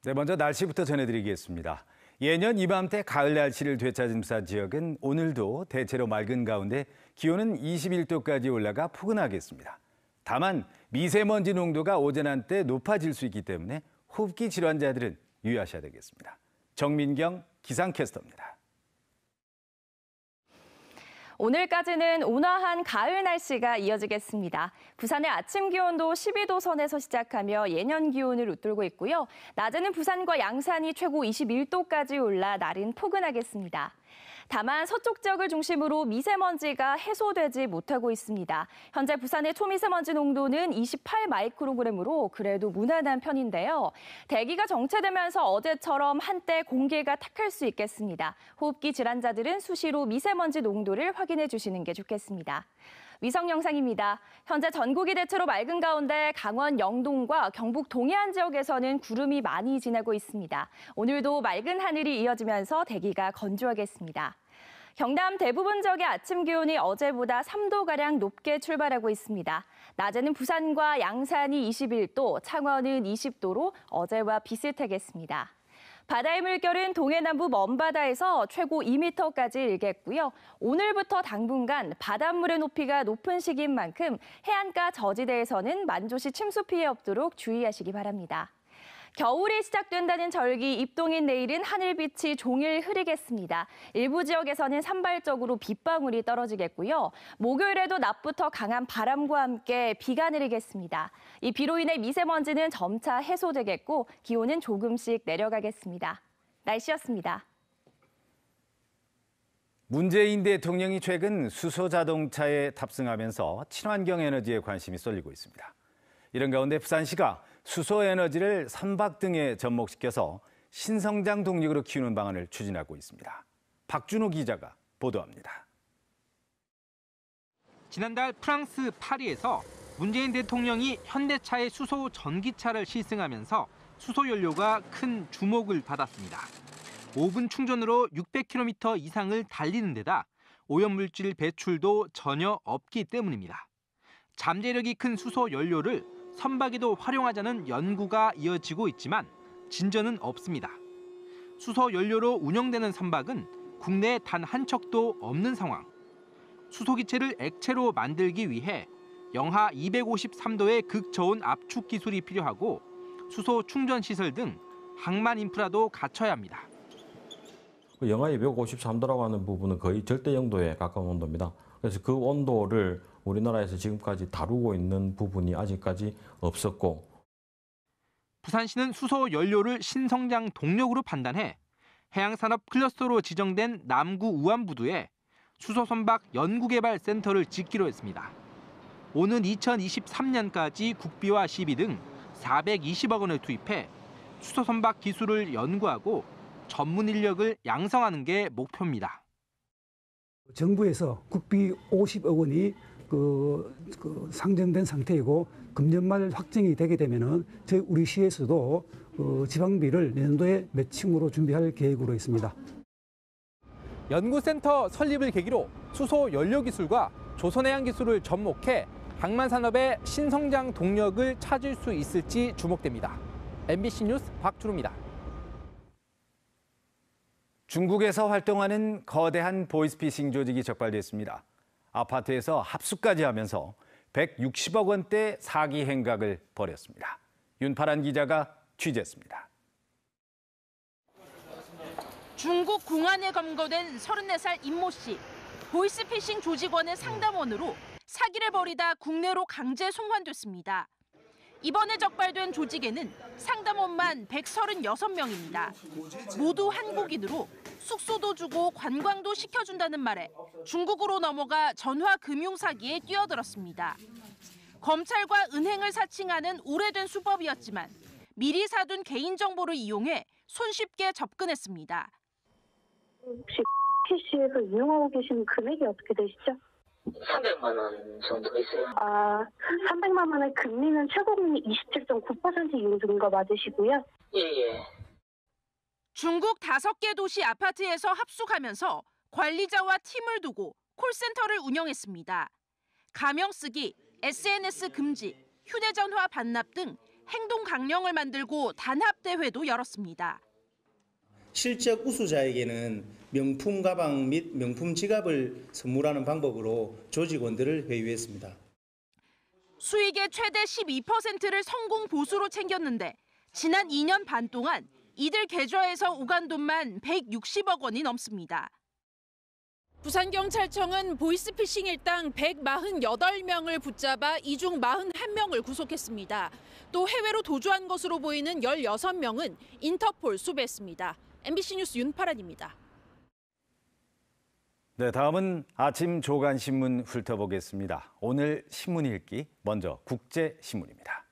네, 먼저 날씨부터 전해드리겠습니다. 예년 이맘때 가을 날씨를 되찾은 부산 지역은 오늘도 대체로 맑은 가운데 기온은 21도까지 올라가 포근하겠습니다. 다만 미세먼지 농도가 오전 한때 높아질 수 있기 때문에 호흡기 질환자들은 유의하셔야 되겠습니다. 정민경 기상캐스터입니다. 오늘까지는 온화한 가을 날씨가 이어지겠습니다. 부산의 아침 기온도 12도 선에서 시작하며 예년 기온을 웃돌고 있고요. 낮에는 부산과 양산이 최고 21도까지 올라 날은 포근하겠습니다. 다만 서쪽 지역을 중심으로 미세먼지가 해소되지 못하고 있습니다. 현재 부산의 초미세먼지 농도는 28마이크로그램으로 그래도 무난한 편인데요. 대기가 정체되면서 어제처럼 한때 공기가 탁할 수 있겠습니다. 호흡기 질환자들은 수시로 미세먼지 농도를 확인해 주시는 게 좋겠습니다. 위성 영상입니다. 현재 전국이 대체로 맑은 가운데 강원 영동과 경북 동해안 지역에서는 구름이 많이 지나고 있습니다. 오늘도 맑은 하늘이 이어지면서 대기가 건조하겠습니다. 경남 대부분 지역의 아침 기온이 어제보다 3도가량 높게 출발하고 있습니다. 낮에는 부산과 양산이 21도, 창원은 20도로 어제와 비슷하겠습니다. 바다의 물결은 동해 남부 먼바다에서 최고 2m까지 일겠고요. 오늘부터 당분간 바닷물의 높이가 높은 시기인 만큼 해안가 저지대에서는 만조시 침수 피해 없도록 주의하시기 바랍니다. 겨울이 시작된다는 절기 입동인 내일은 하늘빛이 종일 흐리겠습니다. 일부 지역에서는 산발적으로 빗방울이 떨어지겠고요. 목요일에도 낮부터 강한 바람과 함께 비가 내리겠습니다. 이 비로 인해 미세먼지는 점차 해소되겠고 기온은 조금씩 내려가겠습니다. 날씨였습니다. 문재인 대통령이 최근 수소 자동차에 탑승하면서 친환경 에너지에 관심이 쏠리고 있습니다. 이런 가운데 부산시가 수소 에너지를 선박 등에 접목시켜서 신성장 동력으로 키우는 방안을 추진하고 있습니다. 박준호 기자가 보도합니다. 지난달 프랑스 파리에서 문재인 대통령이 현대차의 수소 전기차를 시승하면서 수소 연료가 큰 주목을 받았습니다. 5분 충전으로 600km 이상을 달리는 데다 오염물질 배출도 전혀 없기 때문입니다. 잠재력이 큰 수소 연료를 선박에도 활용하자는 연구가 이어지고 있지만 진전은 없습니다. 수소 연료로 운영되는 선박은 국내에 단 한 척도 없는 상황. 수소 기체를 액체로 만들기 위해 영하 253도의 극저온 압축 기술이 필요하고 수소 충전 시설 등 항만 인프라도 갖춰야 합니다. 영하 253도라고 하는 부분은 거의 절대 영도에 가까운 온도입니다. 그래서 그 온도를 우리나라에서 지금까지 다루고 있는 부분이 아직까지 없었고. 부산시는 수소 연료를 신성장 동력으로 판단해 해양산업 클러스터로 지정된 남구 우안부두에 수소선박 연구개발센터를 짓기로 했습니다. 오는 2023년까지 국비와 시비 등 420억 원을 투입해 수소선박 기술을 연구하고 전문 인력을 양성하는 게 목표입니다. 정부에서 국비 50억 원이 상정된 상태이고 금년 말 확정이 되게 되면은 우리 시에서도 지방비를 내년도에 매칭으로 준비할 계획으로 있습니다. 연구센터 설립을 계기로 수소 연료 기술과 조선해양 기술을 접목해 항만 산업의 신성장 동력을 찾을 수 있을지 주목됩니다. MBC 뉴스 박준호입니다. 중국에서 활동하는 거대한 보이스피싱 조직이 적발됐습니다. 아파트에서 합수까지 하면서 160억 원대 사기 행각을 벌였습니다. 윤파란 기자가 취재했습니다. 중국 공안에 검거된 34살 임모 씨. 보이스피싱 조직원의 상담원으로 사기를 벌이다 국내로 강제 송환됐습니다. 이번에 적발된 조직에는 상담원만 136명입니다. 모두 한국인으로 숙소도 주고 관광도 시켜준다는 말에 중국으로 넘어가 전화 금융 사기에 뛰어들었습니다. 검찰과 은행을 사칭하는 오래된 수법이었지만 미리 사둔 개인정보를 이용해 손쉽게 접근했습니다. 혹시 PC에서 이용하고 계시는 금액이 어떻게 되시죠? 300만 원 정도 있어요. 300만 원의 금리는 최고금리 27.9% 이용 중인 거 맞으시고요? 예. 중국 5개 도시 아파트에서 합숙하면서 관리자와 팀을 두고 콜센터를 운영했습니다. 가명 쓰기, SNS 금지, 휴대전화 반납 등 행동 강령을 만들고 단합대회도 열었습니다. 실적 우수자에게는 명품 가방 및 명품 지갑을 선물하는 방법으로 조직원들을 회유했습니다. 수익의 최대 12%를 성공 보수로 챙겼는데 지난 2년 반 동안 이들 계좌에서 오간 돈만 160억 원이 넘습니다. 부산경찰청은 보이스피싱 일당 148명을 붙잡아 이 중 41명을 구속했습니다. 또 해외로 도주한 것으로 보이는 16명은 인터폴 수배했습니다. MBC 뉴스 윤파란입니다. 네, 다음은 아침 조간신문 훑어보겠습니다. 오늘 신문 읽기, 먼저 국제신문입니다.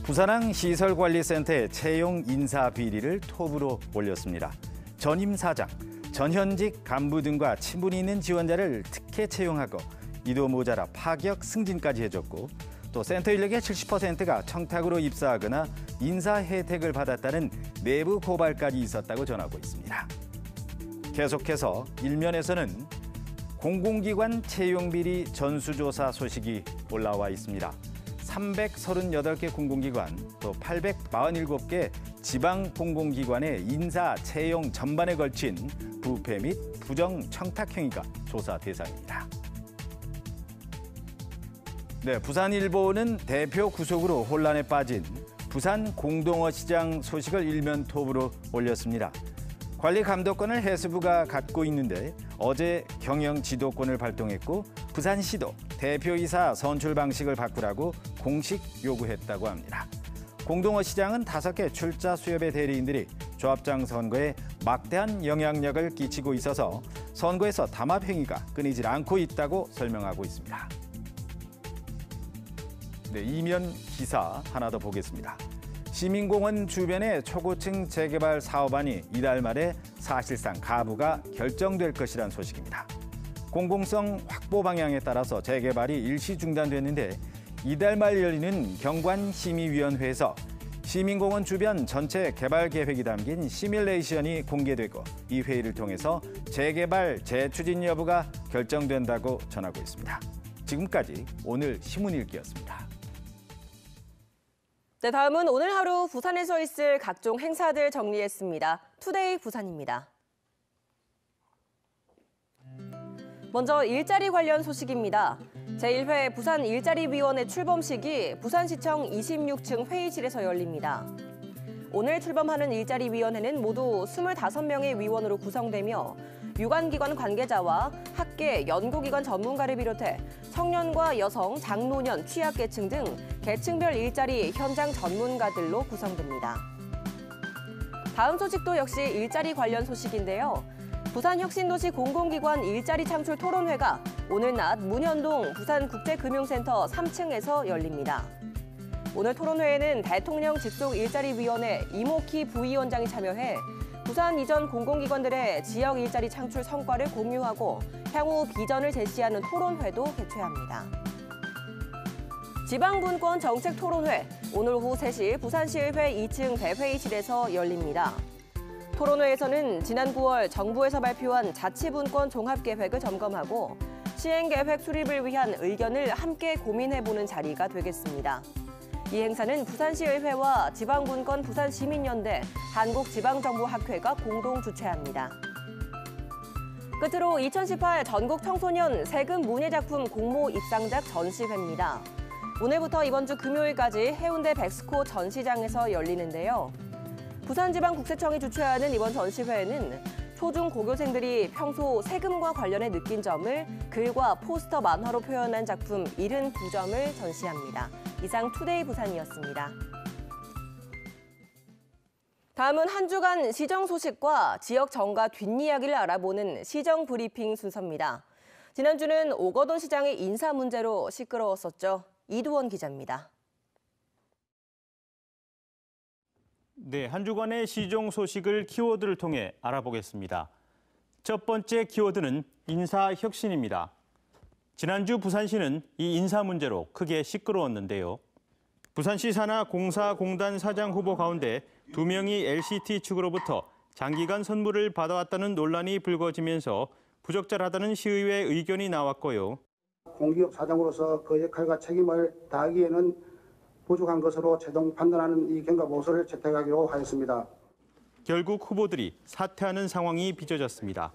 부산항 시설관리센터의 채용 인사 비리를 톱으로 올렸습니다. 전임 사장, 전현직 간부 등과 친분이 있는 지원자를 특혜 채용하고 이도 모자라 파격 승진까지 해줬고 또 센터 인력의 70%가 청탁으로 입사하거나 인사 혜택을 받았다는 내부 고발까지 있었다고 전하고 있습니다. 계속해서 일면에서는 공공기관 채용비리 전수조사 소식이 올라와 있습니다. 338개 공공기관, 또 847개 지방 공공기관의 인사 채용 전반에 걸친 부패 및 부정 청탁 행위가 조사 대상입니다. 네, 부산일보는 대표 구속으로 혼란에 빠진 부산 공동어 시장 소식을 일면 톱으로 올렸습니다. 관리 감독권을 해수부가 갖고 있는데 어제 경영 지도권을 발동했고 부산시도 대표이사 선출 방식을 바꾸라고 공식 요구했다고 합니다. 공동어 시장은 5개 출자 수협의 대리인들이 조합장 선거에 막대한 영향력을 끼치고 있어서 선거에서 담합 행위가 끊이질 않고 있다고 설명하고 있습니다. 네, 이면 기사 하나 더 보겠습니다. 시민공원 주변의 초고층 재개발 사업안이 이달 말에 사실상 가부가 결정될 것이란 소식입니다. 공공성 확보 방향에 따라서 재개발이 일시 중단됐는데 이달 말 열리는 경관심의위원회에서 시민공원 주변 전체 개발 계획이 담긴 시뮬레이션이 공개되고 이 회의를 통해서 재개발 재추진 여부가 결정된다고 전하고 있습니다. 지금까지 오늘 신문 읽기였습니다. 네, 다음은 오늘 하루 부산에서 있을 각종 행사들 정리했습니다. 투데이 부산입니다. 먼저 일자리 관련 소식입니다. 제1회 부산 일자리위원회 출범식이 부산시청 26층 회의실에서 열립니다. 오늘 출범하는 일자리위원회는 모두 25명의 위원으로 구성되며 유관기관 관계자와 학계, 연구기관 전문가를 비롯해 청년과 여성, 장노년, 취약계층 등 계층별 일자리 현장 전문가들로 구성됩니다. 다음 소식도 역시 일자리 관련 소식인데요. 부산혁신도시 공공기관 일자리 창출 토론회가 오늘 낮 문현동 부산국제금융센터 3층에서 열립니다. 오늘 토론회에는 대통령 직속 일자리위원회 이모키 부위원장이 참여해 부산 이전 공공기관들의 지역 일자리 창출 성과를 공유하고 향후 비전을 제시하는 토론회도 개최합니다. 지방분권 정책 토론회, 오늘 오후 3시 부산시의회 2층 대회의실에서 열립니다. 토론회에서는 지난 9월 정부에서 발표한 자치분권 종합계획을 점검하고 시행계획 수립을 위한 의견을 함께 고민해보는 자리가 되겠습니다. 이 행사는 부산시의회와 지방분권 부산시민연대, 한국지방정보학회가 공동 주최합니다. 끝으로 2018 전국 청소년 세금 문예작품 공모 입상작 전시회입니다. 오늘부터 이번 주 금요일까지 해운대 백스코 전시장에서 열리는데요. 부산지방국세청이 주최하는 이번 전시회에는 초중 고교생들이 평소 세금과 관련해 느낀 점을 글과 포스터 만화로 표현한 작품 72점을 전시합니다. 이상 투데이 부산이었습니다. 다음은 한 주간 시정 소식과 지역 정가 뒷이야기를 알아보는 시정 브리핑 순서입니다. 지난주는 오거돈 시장의 인사 문제로 시끄러웠었죠. 이두원 기자입니다. 네, 한 주간의 시정 소식을 키워드를 통해 알아보겠습니다. 첫 번째 키워드는 인사혁신입니다. 지난주 부산시는 이 인사 문제로 크게 시끄러웠는데요. 부산시 산하 공사공단 사장 후보 가운데 2명이 LCT 측으로부터 장기간 선물을 받아왔다는 논란이 불거지면서 부적절하다는 시의회 의견이 나왔고요. 공기업 사장으로서 그 역할과 책임을 다하기에는 부족한 것으로 최종 판단하는 이 경과보고서를 채택하기로 하였습니다. 결국 후보들이 사퇴하는 상황이 빚어졌습니다.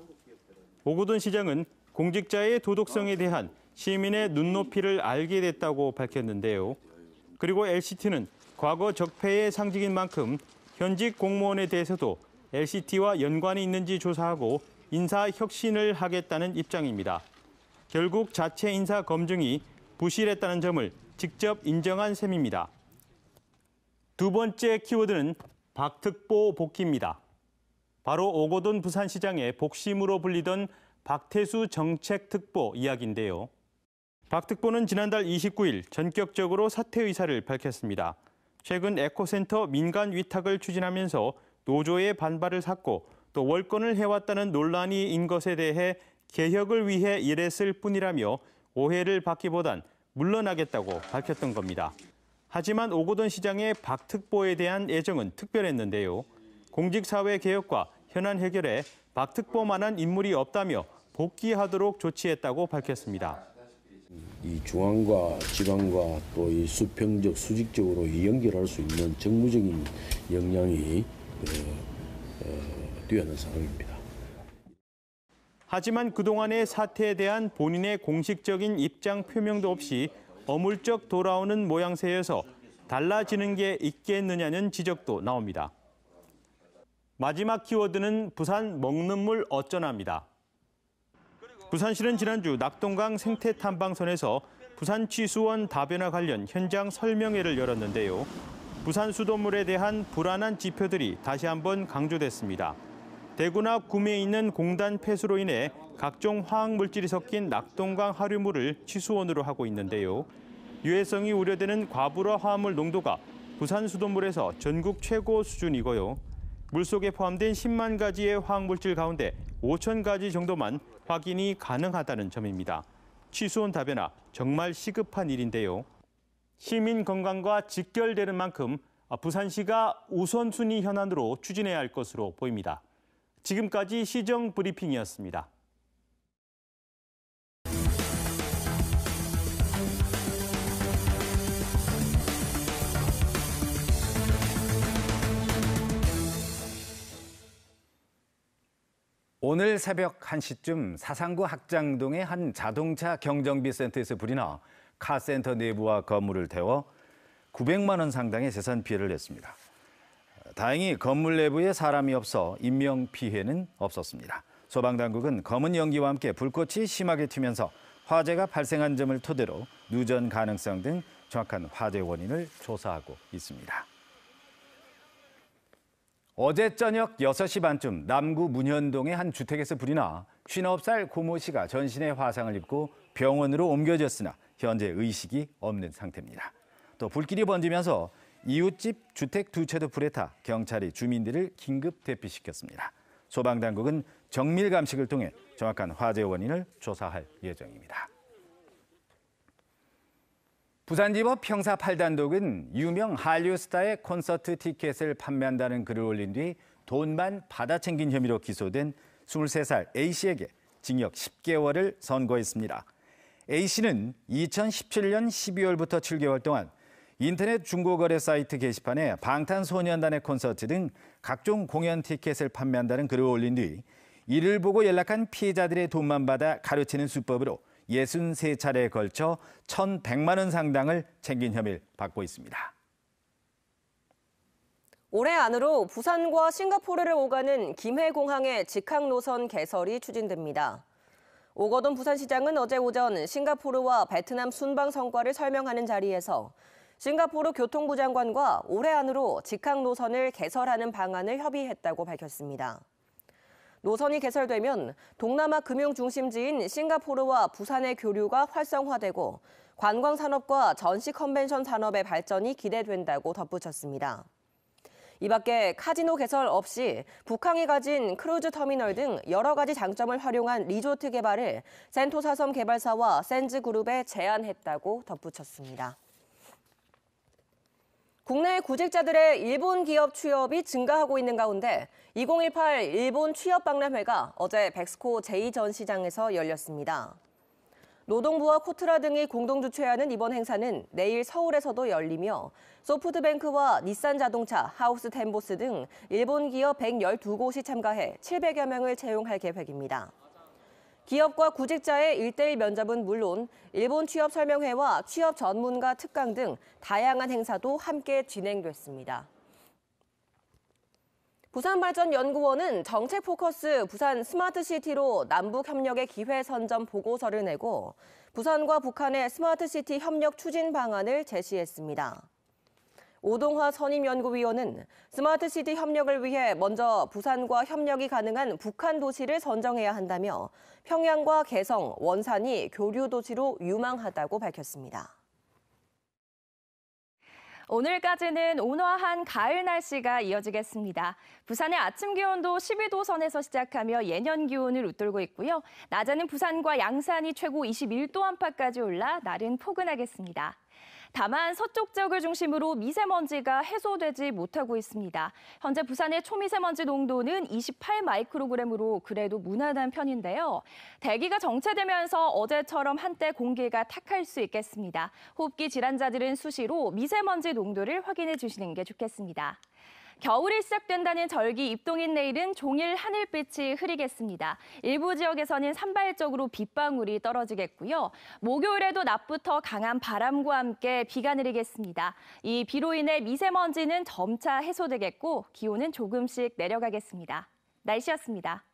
오거돈 시장은 공직자의 도덕성에 대한 시민의 눈높이를 알게 됐다고 밝혔는데요. 그리고 LCT는 과거 적폐의 상징인 만큼 현직 공무원에 대해서도 LCT와 연관이 있는지 조사하고 인사 혁신을 하겠다는 입장입니다. 결국 자체 인사 검증이 부실했다는 점을 직접 인정한 셈입니다. 두 번째 키워드는 박특보 복귀입니다. 바로 오거돈 부산시장의 복심으로 불리던 박태수 정책특보 이야기인데요. 박 특보는 지난달 29일 전격적으로 사퇴 의사를 밝혔습니다. 최근 에코센터 민간 위탁을 추진하면서 노조의 반발을 샀고 또 월권을 해왔다는 논란이 인 것에 대해 개혁을 위해 일했을 뿐이라며 오해를 받기보단 물러나겠다고 밝혔던 겁니다. 하지만 오거돈 시장의 박 특보에 대한 애정은 특별했는데요. 공직사회 개혁과 현안 해결에 박 특보만한 인물이 없다며 복귀하도록 조치했다고 밝혔습니다. 이 중앙과 지방과 또 이 수평적, 수직적으로 연결할 수 있는 정무적인 역량이 뛰어난 사람입니다. 하지만 그동안의 사태에 대한 본인의 공식적인 입장 표명도 없이 어물쩍 돌아오는 모양새여서 달라지는 게 있겠느냐는 지적도 나옵니다. 마지막 키워드는 부산 먹는 물 어쩌나입니다. 부산시는 지난주 낙동강 생태탐방선에서 부산 취수원 다변화 관련 현장 설명회를 열었는데요. 부산 수돗물에 대한 불안한 지표들이 다시 한번 강조됐습니다. 대구나 구미에 있는 공단 폐수로 인해 각종 화학물질이 섞인 낙동강 하류물을 취수원으로 하고 있는데요. 유해성이 우려되는 과불화 화합물 농도가 부산 수돗물에서 전국 최고 수준이고요. 물속에 포함된 10만 가지의 화학물질 가운데 5천 가지 정도만 확인이 가능하다는 점입니다. 취수원 다변화 정말 시급한 일인데요. 시민 건강과 직결되는 만큼 부산시가 우선순위 현안으로 추진해야 할 것으로 보입니다. 지금까지 시정 브리핑이었습니다. 오늘 새벽 1시쯤 사상구 학장동의 한 자동차 경정비 센터에서 불이 나 카센터 내부와 건물을 태워 900만 원 상당의 재산 피해를 냈습니다. 다행히 건물 내부에 사람이 없어 인명피해는 없었습니다. 소방당국은 검은 연기와 함께 불꽃이 심하게 튀면서 화재가 발생한 점을 토대로 누전 가능성 등 정확한 화재 원인을 조사하고 있습니다. 어제 저녁 6시 반쯤 남구 문현동의 한 주택에서 불이 나 59살 고모 씨가 전신에 화상을 입고 병원으로 옮겨졌으나 현재 의식이 없는 상태입니다. 또 불길이 번지면서 이웃집 주택 두 채도 불에 타 경찰이 주민들을 긴급 대피시켰습니다. 소방당국은 정밀 감식을 통해 정확한 화재 원인을 조사할 예정입니다. 부산지법 형사 8단독은 유명 한류 스타의 콘서트 티켓을 판매한다는 글을 올린 뒤 돈만 받아 챙긴 혐의로 기소된 23살 A씨에게 징역 10개월을 선고했습니다. A씨는 2017년 12월부터 7개월 동안 인터넷 중고거래 사이트 게시판에 방탄소년단의 콘서트 등 각종 공연 티켓을 판매한다는 글을 올린 뒤 이를 보고 연락한 피해자들의 돈만 받아 가로채는 수법으로 63차례에 걸쳐 1,100만 원 상당을 챙긴 혐의를 받고 있습니다. 올해 안으로 부산과 싱가포르를 오가는 김해공항의 직항 노선 개설이 추진됩니다. 오거돈 부산시장은 어제 오전 싱가포르와 베트남 순방 성과를 설명하는 자리에서 싱가포르 교통부 장관과 올해 안으로 직항 노선을 개설하는 방안을 협의했다고 밝혔습니다. 노선이 개설되면 동남아 금융 중심지인 싱가포르와 부산의 교류가 활성화되고 관광산업과 전시 컨벤션 산업의 발전이 기대된다고 덧붙였습니다. 이 밖에 카지노 개설 없이 북항이 가진 크루즈 터미널 등 여러 가지 장점을 활용한 리조트 개발을 센토사섬 개발사와 센즈그룹에 제안했다고 덧붙였습니다. 국내 구직자들의 일본 기업 취업이 증가하고 있는 가운데 2018 일본 취업박람회가 어제 백스코 제2전시장에서 열렸습니다. 노동부와 코트라 등이 공동 주최하는 이번 행사는 내일 서울에서도 열리며 소프트뱅크와 닛산자동차, 하우스텐보스 등 일본 기업 112곳이 참가해 700여 명을 채용할 계획입니다. 기업과 구직자의 1:1 면접은 물론 일본 취업 설명회와 취업 전문가 특강 등 다양한 행사도 함께 진행됐습니다. 부산발전연구원은 정책 포커스 부산 스마트시티로 남북협력의 기회 선점 보고서를 내고 부산과 북한의 스마트시티 협력 추진 방안을 제시했습니다. 오동화 선임연구위원은 스마트시티 협력을 위해 먼저 부산과 협력이 가능한 북한 도시를 선정해야 한다며 평양과 개성, 원산이 교류 도시로 유망하다고 밝혔습니다. 오늘까지는 온화한 가을 날씨가 이어지겠습니다. 부산의 아침 기온도 12도 선에서 시작하며 예년 기온을 웃돌고 있고요. 낮에는 부산과 양산이 최고 21도 안팎까지 올라 날은 포근하겠습니다. 다만 서쪽 지역을 중심으로 미세먼지가 해소되지 못하고 있습니다. 현재 부산의 초미세먼지 농도는 28 마이크로그램으로 그래도 무난한 편인데요. 대기가 정체되면서 어제처럼 한때 공기가 탁할 수 있겠습니다. 호흡기 질환자들은 수시로 미세먼지 농도를 확인해 주시는 게 좋겠습니다. 겨울이 시작된다는 절기 입동인 내일은 종일 하늘빛이 흐리겠습니다. 일부 지역에서는 산발적으로 빗방울이 떨어지겠고요. 목요일에도 낮부터 강한 바람과 함께 비가 내리겠습니다. 이 비로 인해 미세먼지는 점차 해소되겠고 기온은 조금씩 내려가겠습니다. 날씨였습니다.